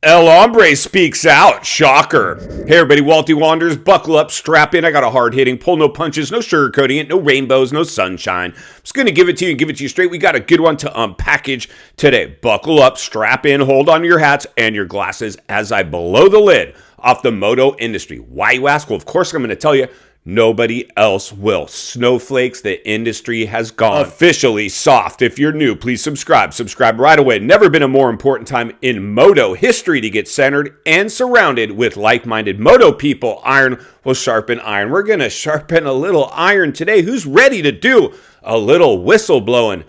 El Hombre speaks out. Shocker. Hey everybody, Walty Wanders, buckle up, strap in. I got a hard-hitting, pull no punches, no sugarcoating it, no rainbows, no sunshine. I'm just going to give it to you and give it to you straight. We got a good one to unpackage today. Buckle up, strap in, hold on to your hats and your glasses as I blow the lid off the moto industry. Why, you ask? Well, of course I'm going to tell you. Nobody else will. Snowflakes, the industry has gone officially soft. If you're new, please subscribe. Subscribe right away. Never been a more important time in moto history to get centered and surrounded with like-minded moto people. Iron will sharpen iron. We're going to sharpen a little iron today. Who's ready to do a little whistle blowing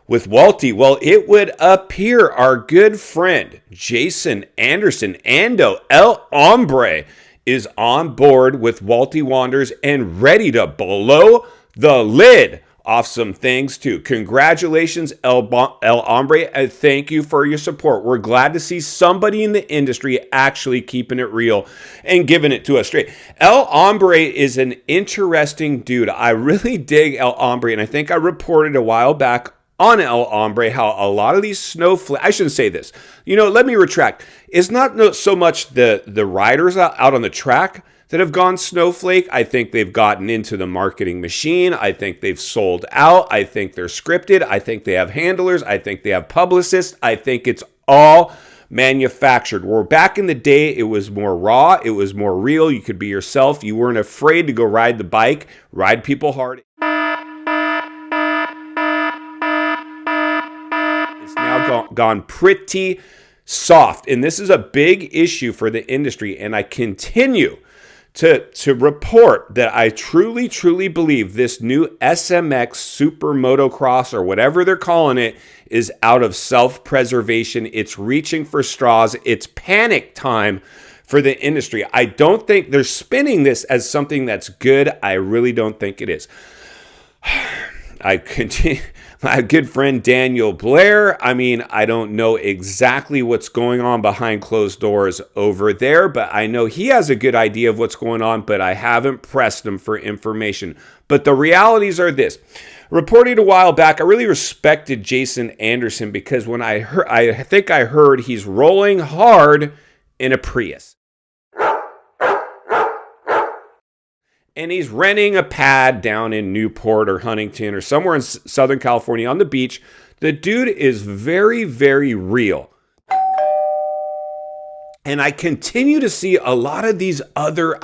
with Walty? Well, it would appear our good friend Jason Anderson, Ando, El Hombre, is on board with Walty Wanders and ready to blow the lid off some things too. Congratulations, El Hombre, and thank you for your support. We're glad to see somebody in the industry actually keeping it real and giving it to us straight. El Hombre is an interesting dude. I really dig El Hombre, and I think I reported a while back on El Hombre how a lot of these snowflakes, I shouldn't say this, let me retract. It's not so much the riders out on the track that have gone snowflake. I think they've gotten into the marketing machine. I think they've sold out. I think they're scripted. I think they have handlers. I think they have publicists. I think it's all manufactured. Where back in the day, it was more raw. It was more real. You could be yourself. You weren't afraid to go ride the bike, ride people hard. Now gone pretty soft, and this is a big issue for the industry, and I continue to report that I truly believe this new SMX Super Motocross, or whatever they're calling it, is out of self-preservation. It's reaching for straws. It's panic time for the industry. I don't think they're spinning this as something that's good. I really don't think it is. I continue. My good friend Daniel Blair, I don't know exactly what's going on behind closed doors over there, but I know he has a good idea of what's going on, but I haven't pressed him for information. But the realities are this. Reported a while back, I really respected Jason Anderson because when I heard he's rolling hard in a Prius. And he's renting a pad down in Newport or Huntington or somewhere in Southern California on the beach. The dude is very, very real. And I continue to see a lot of these other,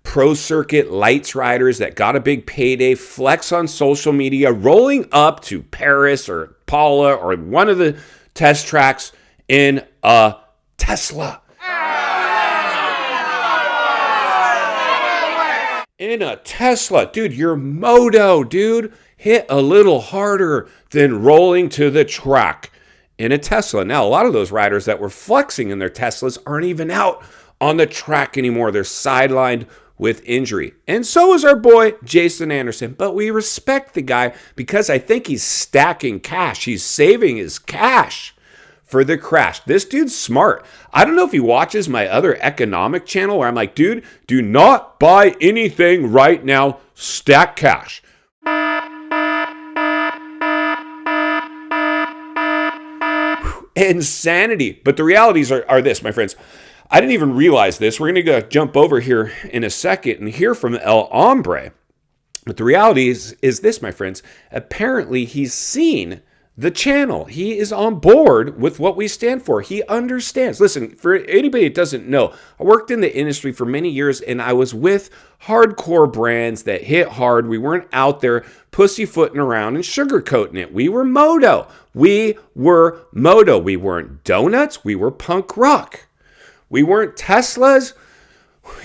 pro circuit lights riders that got a big payday flex on social media, rolling up to Paris or Paula or one of the test tracks in a Tesla. In a Tesla. Dude, your moto, dude. Hit a little harder than rolling to the track in a Tesla. Now, a lot of those riders that were flexing in their Teslas aren't even out on the track anymore. They're sidelined with injury. And so is our boy, Jason Anderson. But we respect the guy because I think he's stacking cash. He's saving his cash for the crash. This dude's smart. I don't know if he watches my other economic channel where I'm like, dude, do not buy anything right now. Stack cash. Insanity. But the realities are this, my friends. I didn't even realize this. We're going to jump over here in a second and hear from El Hombre. But the reality is this, my friends. Apparently, he's seen the channel. He is on board with what we stand for. He understands. Listen, for anybody that doesn't know, I worked in the industry for many years and I was with hardcore brands that hit hard. We weren't out there pussyfooting around and sugarcoating it. We were moto. We weren't donuts. We were punk rock. We weren't Teslas.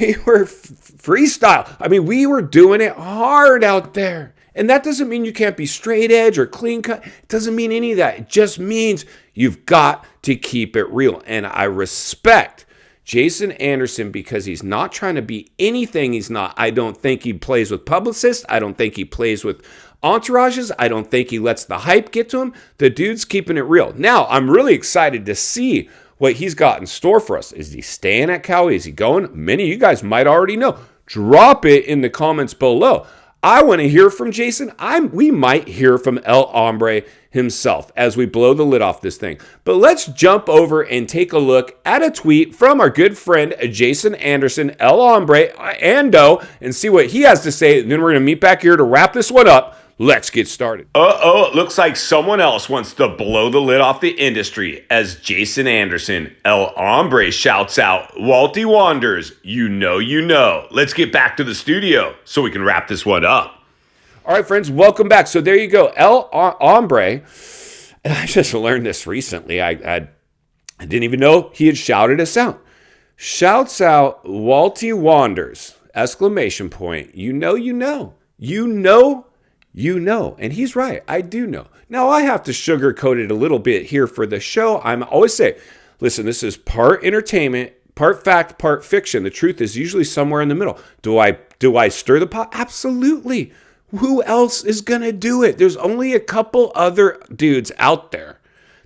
We were freestyle. We were doing it hard out there. And that doesn't mean you can't be straight edge or clean cut. It doesn't mean any of that. It just means you've got to keep it real. And I respect Jason Anderson because he's not trying to be anything he's not. I don't think he plays with publicists. I don't think he plays with entourages. I don't think he lets the hype get to him. The dude's keeping it real. Now, I'm really excited to see what he's got in store for us. Is he staying at Cali? Is he going? Many of you guys might already know. Drop it in the comments below. I want to hear from Jason. We might hear from El Hombre himself as we blow the lid off this thing. But let's jump over and take a look at a tweet from our good friend Jason Anderson, El Hombre, Ando, and see what he has to say. And then we're going to meet back here to wrap this one up. Let's get started. It looks like someone else wants to blow the lid off the industry as Jason Anderson, El Hombre, shouts out, Walty Wanders, you know. Let's get back to the studio so we can wrap this one up. All right, friends, welcome back. So there you go, El Hombre. And I just learned this recently. I didn't even know he had shouted us out. Shouts out, Walty Wanders, exclamation point, you know. And he's right. I do know. Now, I have to sugarcoat it a little bit here for the show. I'm always say, listen, this is part entertainment, part fact, part fiction. The truth is usually somewhere in the middle. Do I stir the pot? Absolutely. Who else is going to do it? There's only a couple other dudes out there.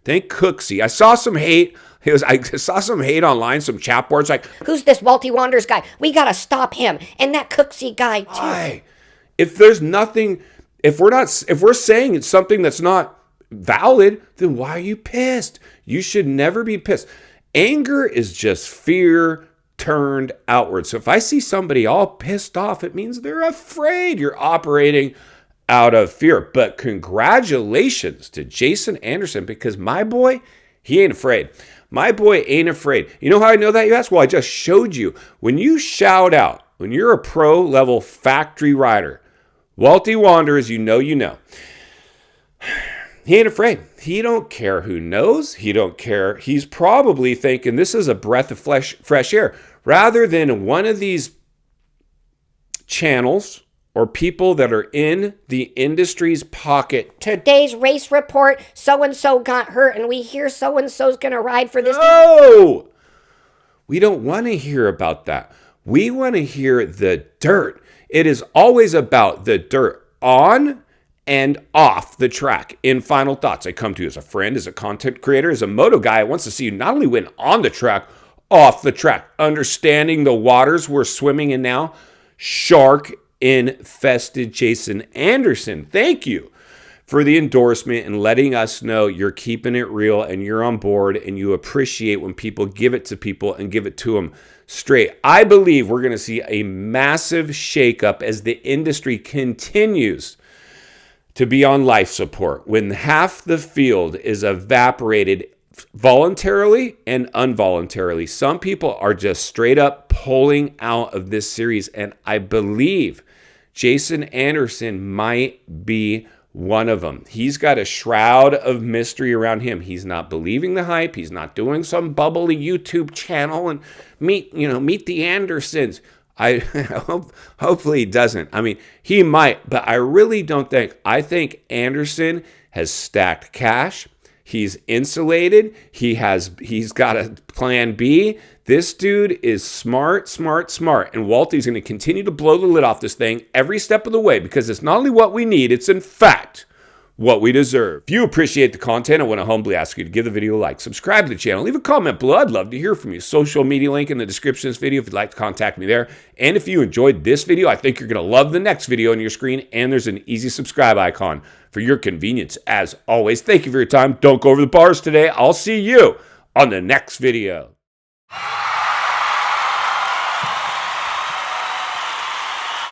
Thank Cooksey. I saw some hate. I saw some hate online, some chat boards like, who's this Walty Wanders guy? We got to stop him. And that Cooksey guy, too. If there's nothing... If we're saying it's something that's not valid, then why are you pissed? You should never be pissed. Anger is just fear turned outward. So if I see somebody all pissed off, it means they're afraid. You're operating out of fear. But congratulations to Jason Anderson, because my boy, he ain't afraid. My boy ain't afraid. You know how I know that, you ask? Well, I just showed you. When you shout out, when you're a pro level factory rider, Walty Wanders, you know. He ain't afraid. He don't care who knows. He don't care. He's probably thinking this is a breath of fresh air. Rather than one of these channels or people that are in the industry's pocket. Today's race report, so-and-so got hurt, and we hear so-and-so's going to ride for this. No! We don't want to hear about that. We want to hear the dirt. It is always about the dirt on and off the track. In final thoughts, I come to you as a friend, as a content creator, as a moto guy. I want to see you not only win on the track, off the track, understanding the waters we're swimming in now. Shark-infested Jason Anderson, thank you for the endorsement and letting us know you're keeping it real and you're on board and you appreciate when people give it to people and give it to them straight. I believe we're going to see a massive shakeup as the industry continues to be on life support when half the field is evaporated voluntarily and involuntarily. Some people are just straight up pulling out of this series, and I believe Jason Anderson might be one of them. He's got a shroud of mystery around him. He's not believing the hype. He's not doing some bubbly YouTube channel and meet the Andersons. Hopefully he doesn't. I mean, he might, but I really don't think. I think Anderson has stacked cash. He's insulated. He's got a plan B. This dude is smart. And Walty's going to continue to blow the lid off this thing every step of the way because it's not only what we need, it's in fact what we deserve. If you appreciate the content, I want to humbly ask you to give the video a like, subscribe to the channel, leave a comment below. I'd love to hear from you. Social media link in the description of this video if you'd like to contact me there. And if you enjoyed this video, I think you're going to love the next video on your screen. And there's an easy subscribe icon for your convenience. As always, thank you for your time. Don't go over the bars today. I'll see you on the next video.